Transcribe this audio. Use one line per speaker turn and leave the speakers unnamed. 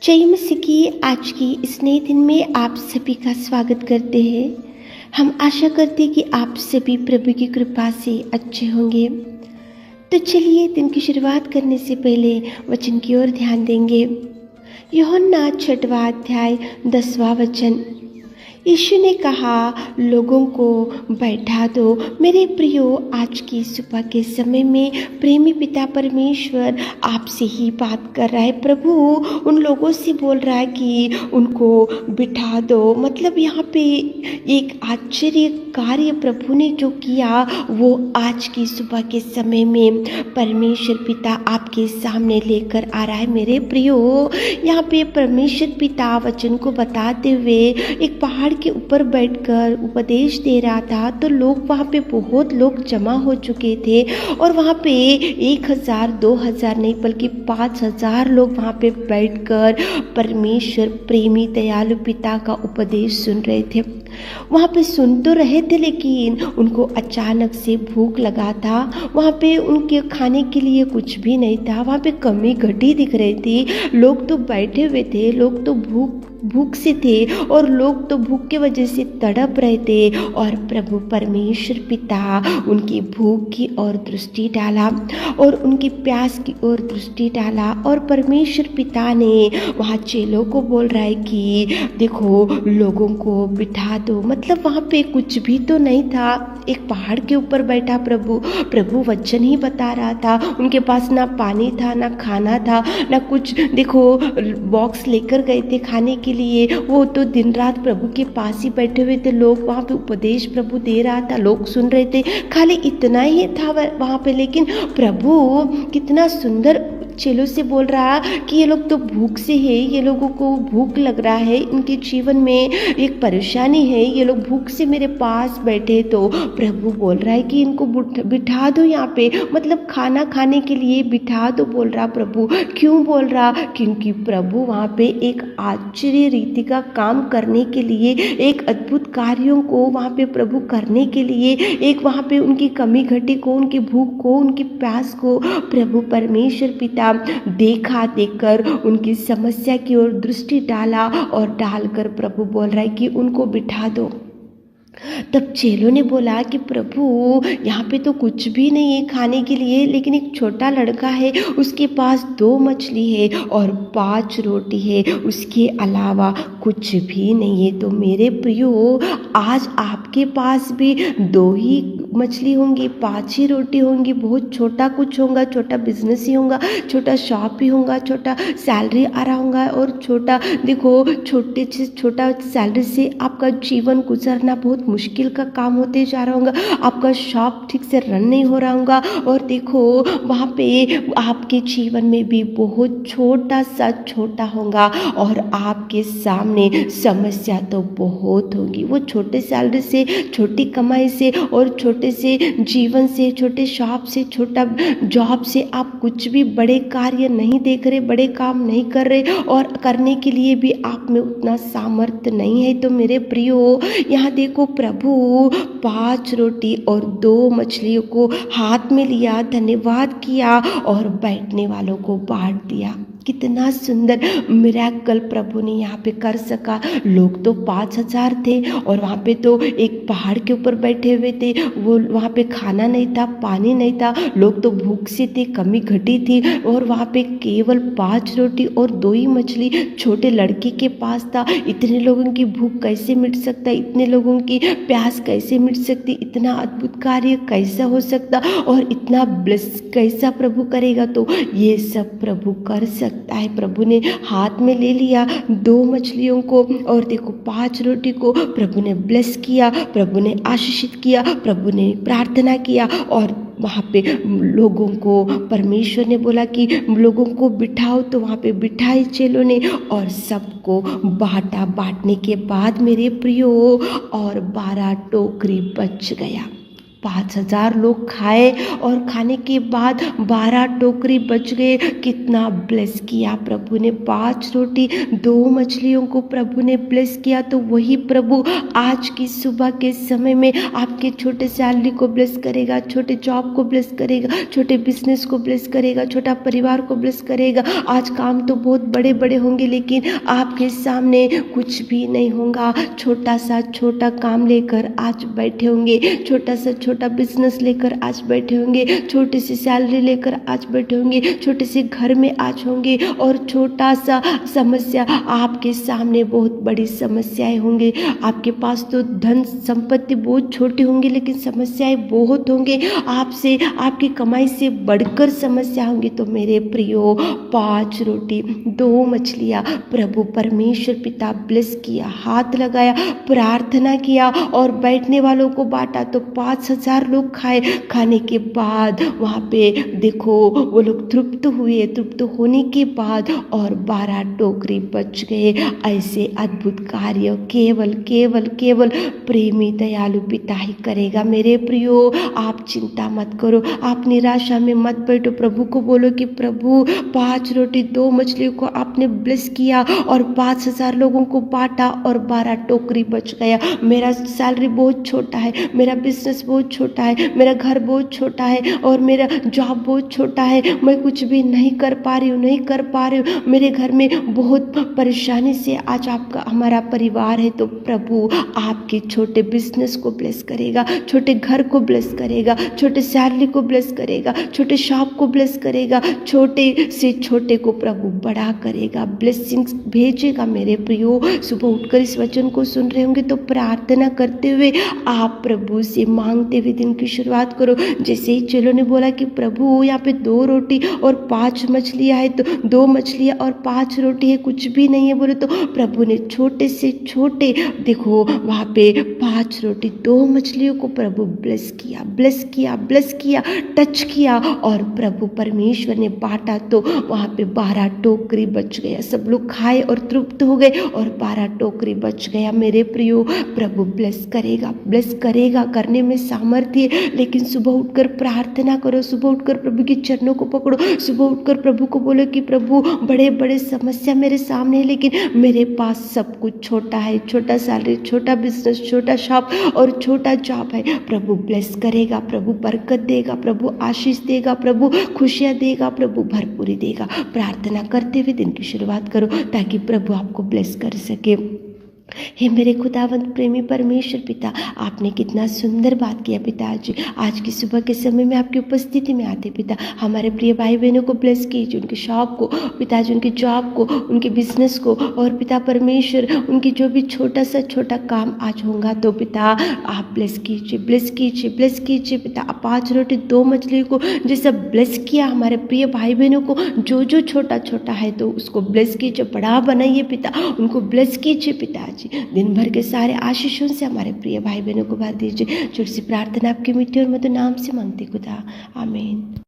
जय मसीह की आज की इस नए दिन में आप सभी का स्वागत करते हैं। हम आशा करते हैं कि आप सभी प्रभु की कृपा से अच्छे होंगे। तो चलिए दिन की शुरुआत करने से पहले वचन की ओर ध्यान देंगे। यूहन्ना 6वां अध्याय 10वां वचन। यीशु ने कहा, लोगों को बैठा दो। मेरे प्रियो, आज की सुबह के समय में प्रेमी पिता परमेश्वर आपसे ही बात कर रहा है। प्रभु उन लोगों से बोल रहा है कि उनको बिठा दो। मतलब यहाँ पे एक आश्चर्य कार्य प्रभु ने जो किया वो आज की सुबह के समय में परमेश्वर पिता आपके सामने लेकर आ रहा है। मेरे प्रियो, यहाँ पे परमेश्वर पिता वचन को बताते हुए एक पहाड़ के ऊपर बैठकर उपदेश दे रहा था। तो लोग वहाँ पे बहुत लोग जमा हो चुके थे और वहाँ पे 1000 2000 नहीं बल्कि 5000 लोग वहाँ पे बैठकर परमेश्वर प्रेमी दयालु पिता का उपदेश सुन रहे थे। वहाँ पे सुन तो रहे थे लेकिन उनको अचानक से भूख लगा था। वहाँ पे उनके खाने के लिए कुछ भी नहीं था। वहाँ पे कमी घटी दिख रही थी। लोग तो बैठे हुए थे, लोग तो भूख से थे और लोग तो भूख की वजह से तड़प रहे थे। और प्रभु परमेश्वर पिता उनकी भूख की ओर दृष्टि डाला और उनकी प्यास की ओर दृष्टि डाला। और परमेश्वर पिता ने वहाँ चेलों को बोल रहा है कि देखो, लोगों को बिठा दो। मतलब वहाँ पे कुछ भी तो नहीं था। एक पहाड़ के ऊपर बैठा प्रभु वचन ही बता रहा था। उनके पास ना पानी था, ना खाना था, ना कुछ। देखो, बॉक्स लेकर गए थे खाने के लिए। वो तो दिन रात प्रभु के पास ही बैठे हुए थे। लोग वहाँ पे उपदेश प्रभु दे रहा था, लोग सुन रहे थे। खाली इतना ही था वहाँ पे। लेकिन प्रभु कितना सुंदर चेलों से बोल रहा कि ये लोग तो भूख से है, ये लोगों को भूख लग रहा है, इनके जीवन में एक परेशानी है, ये लोग भूख से मेरे पास बैठे। तो प्रभु बोल रहा है कि इनको बिठा दो यहाँ पे। मतलब खाना खाने के लिए बिठा दो बोल रहा प्रभु। क्यों बोल रहा? क्योंकि प्रभु वहाँ पे एक आश्चर्य रीति का काम करने के लिए, एक अद्भुत कार्यों को वहाँ पे प्रभु करने के लिए, एक वहाँ पे उनकी कमी घटी को, उनकी भूख को, उनकी प्यास को प्रभु परमेश्वर पिता देखकर उनकी समस्या की ओर दृष्टि डाला और डालकर प्रभु बोल रहा है कि उनको बिठा दो। तब चेलों ने बोला कि प्रभु, यहाँ पे तो कुछ भी नहीं है खाने के लिए, लेकिन एक छोटा लड़का है, उसके पास 2 मछली है और 5 रोटी है, उसके अलावा कुछ भी नहीं है। तो मेरे प्रियो, आज आपके पास भी 2 ही मछली होंगी, 5 ही रोटी होंगी, बहुत छोटा कुछ होगा, छोटा बिजनेस ही होगा, छोटा शॉप ही होगा, छोटा सैलरी आ रहा होगा और छोटा, देखो, छोटा सैलरी से आपका जीवन गुजरना बहुत मुश्किल का काम होते जा रहा होगा। आपका शॉप ठीक से रन नहीं हो रहा होगा। और देखो, वहाँ पे आपके जीवन में भी बहुत छोटा होगा और आपके सामने समस्या तो बहुत होगी। वो छोटे सैलरी से, छोटी कमाई से और छोटे से जीवन से, छोटे शॉप से, छोटा जॉब से आप कुछ भी बड़े कार्य नहीं देख रहे, बड़े काम नहीं कर रहे और करने के लिए भी आप में उतना सामर्थ्य नहीं है। तो मेरे प्रियो, यहाँ देखो, प्रभु 5 रोटी और 2 मछलियों को हाथ में लिया, धन्यवाद किया और बैठने वालों को बांट दिया। कितना सुंदर मिरेकल प्रभु ने यहाँ पे कर सका। लोग तो 5000 थे और वहाँ पे तो एक पहाड़ के ऊपर बैठे हुए थे। वो वहाँ पे खाना नहीं था, पानी नहीं था, लोग तो भूख से थे, कमी घटी थी। और वहाँ पे केवल 5 रोटी और 2 ही मछली छोटे लड़के के पास था। इतने लोगों की भूख कैसे मिट सकता? इतने लोगों की प्यास कैसे मिट सकती? इतना अद्भुत कार्य कैसा हो सकता? और इतना ब्लेस कैसा प्रभु करेगा? तो ये सब प्रभु कर सकता है। प्रभु ने हाथ में ले लिया 2 मछलियों को और देखो 5 रोटी को प्रभु ने ब्लेस किया, प्रभु ने आशीषित किया, प्रभु ने प्रार्थना किया और वहाँ पे लोगों को परमेश्वर ने बोला कि लोगों को बिठाओ। तो वहाँ पे बिठाए चेलों ने और सबको बांटा। बांटने के बाद मेरे प्रियो और 12 टोकरी बच गया। 5,000 लोग खाए और खाने के बाद 12 टोकरी बच गए। कितना ब्लेस किया प्रभु ने। 5 रोटी 2 मछलियों को प्रभु ने ब्लेस किया। तो वही प्रभु आज की सुबह के समय में आपके छोटे सैलरी को ब्लेस करेगा, छोटे जॉब को ब्लेस करेगा, छोटे बिजनेस को ब्लेस करेगा, छोटा परिवार को ब्लेस करेगा। आज काम तो बहुत बड़े बड़े होंगे लेकिन आपके सामने कुछ भी नहीं होगा। छोटा सा छोटा काम लेकर आज बैठे होंगे, छोटा सा छोटा बिजनेस लेकर आज बैठे होंगे, छोटी सी सैलरी लेकर आज बैठे होंगे, छोटे से घर में आज होंगे और छोटा सा समस्या आपके सामने बहुत बड़ी समस्याएं होंगे। आपके पास तो धन संपत्ति बहुत छोटी होंगी लेकिन समस्याएं बहुत होंगे। आपसे आपकी कमाई से बढ़कर समस्या होंगी। तो मेरे प्रियो 5 रोटी 2 मछलियाँ प्रभु परमेश्वर पिता ब्लेस किया, हाथ लगाया, प्रार्थना किया और बैठने वालों को बांटा। तो 5,000 लोग खाए। खाने के बाद वहाँ पे देखो वो लोग तृप्त हुए। तृप्त होने के बाद और 12 टोकरी बच गए। ऐसे अद्भुत कार्य केवल केवल केवल प्रेमी दयालु पिता ही करेगा। मेरे प्रियो आप चिंता मत करो, आप निराशा में मत बैठो। प्रभु को बोलो कि प्रभु 5 रोटी 2 मछलियों को आपने ब्लेस किया और 5,000 लोगों को बांटा और 12 टोकरी बच गया। मेरा सैलरी बहुत छोटा है, मेरा बिजनेस बहुत छोटा है, मेरा घर बहुत छोटा है और मेरा जॉब बहुत छोटा है। मैं कुछ भी नहीं कर पा रही हूँ, मेरे घर में बहुत परेशानी से आज आपका हमारा परिवार है। तो प्रभु आपके छोटे बिजनेस को ब्लेस करेगा, छोटे घर को ब्लेस करेगा, छोटे सैलरी को ब्लेस करेगा, छोटे शॉप को ब्लेस करेगा, छोटे से छोटे को प्रभु बड़ा करेगा, ब्लेसिंग्स भेजेगा। मेरे प्रियो सुबह उठकर इस वचन को सुन रहे होंगे तो प्रार्थना करते हुए आप प्रभु से मांगते हुए दिन की शुरुआत करो। जैसे ही चेलों ने बोला कि प्रभु यहाँ पे 2 रोटी और 5 मछलियाँ है, तो 2 मछलियाँ और 5 रोटी है, कुछ भी नहीं है बोले। तो प्रभु ने छोटे से छोटे देखो वहाँ पे 5 रोटी 2 मछलियों को प्रभु ब्लेस किया, ब्लेस किया, ब्लेस किया, टच किया और प्रभु परमेश्वर ने बांटा। तो वहाँ पे 12 टोकरी बच गया। सब लोग खाए और तृप्त हो गए और 12 टोकरी बच गया। मेरे प्रियो प्रभु ब्लेस करेगा, ब्लेस करेगा। करने में सामर्थ्य है लेकिन सुबह उठकर प्रार्थना करो, सुबह उठकर प्रभु के चरणों को पकड़ो, सुबह उठकर प्रभु को बोलो कि प्रभु बड़े बड़े समस्या मेरे सामने है लेकिन मेरे पास सब कुछ छोटा है, छोटा सैलरी, छोटा बिजनेस, छोटा शॉप और छोटा जॉब है। प्रभु ब्लेस करेगा, प्रभु बरकत देगा, प्रभु आशीष देगा, प्रभु खुशियाँ देगा, प्रभु भरपूरी देगा। प्रार्थना करते हुए दिन की शुरुआत करो ताकि प्रभु आपको ब्लेस कर सके। हे मेरे खुदावंत प्रेमी परमेश्वर पिता, आपने कितना सुंदर बात किया पिताजी। आज की सुबह के समय में आपकी उपस्थिति में आते पिता, हमारे प्रिय भाई बहनों को ब्लेस कीजिए, उनके शॉप को पिताजी, उनके जॉब को, उनके बिजनेस को और पिता परमेश्वर उनकी जो भी छोटा सा छोटा काम आज होगा तो पिता आप ब्लेस कीजिए, ब्लेस कीजिए, ब्लेस कीजिए पिता। 5 रोटी 2 मछली को जैसा ब्लेस किया हमारे प्रिय भाई बहनों को, जो जो छोटा छोटा है तो उसको ब्लेस कीजिए, बड़ा बनाइए पिता, उनको ब्लेस कीजिए पिताजी। दिन भर के सारे आशीषों से हमारे प्रिय भाई बहनों को भर दीजिए। छोटी सी प्रार्थना आपके मीठे और मधुर नाम से मांगते खुदा, आमीन।